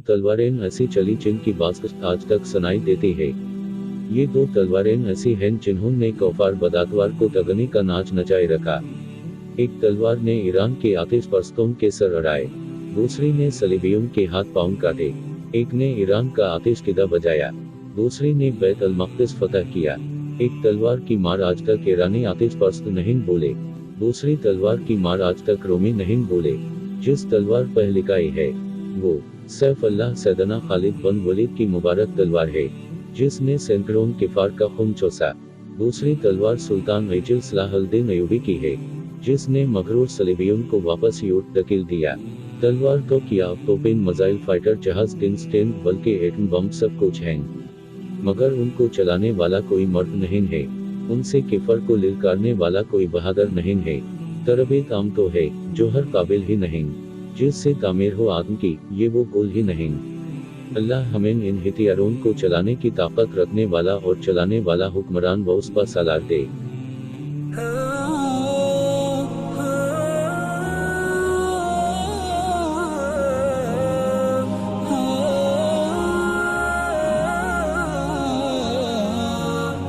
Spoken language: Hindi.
तलवारें ऐसी चली जिनकी बाज़ आज तक सुनाई देती है। ये 2 तलवारें ऐसी हैं जिन्होंने कौफार बदातवार को तगने का नाच नचाए रखा। एक तलवार ने ईरान के आतिश परस्तों के सर अड़ाए, दूसरी ने सलीबियों के हाथ पांव काटे। एक ने ईरान का आतिशकिदा बजाया, दूसरी ने बैत अल मक़दिस फतह किया। एक तलवार की मार आज तक ईरानी आतिश परस्त नहीं बोले, दूसरी तलवार की मार आज तक रोमी नहीं बोले। जिस तलवार पर लिखाई है वो सैफ अल्लाह सैयदना खालिद बिन वलीद की मुबारक तलवार है, जिसने सैकड़ों किफ़ार का खून चूसा। दूसरी तलवार सुल्तान अजील सलाह अल-दीन अय्यूबी की है, जिसने मगरूर सलीबियों को वापस यूरोप धकेल दिया। तलवार तो क्या तोपें, मिसाइल, फाइटर जहाज, टैंक, बल्कि एटम बम सब कुछ हैं, मगर उनको चलाने वाला कोई मर्द नहीं है। उनसे किफर को लिलकारने वाला कोई बहादुर नहीं है। तरबीत आम तो है जो हर काबिल ही नहीं, जिससे तामीर हो आदम की, ये वो गोल ही नहीं। अल्लाह हमें इन हथियारों को चलाने की ताकत रखने वाला और चलाने वाला हुक्मरान व उस पर सलाह दे।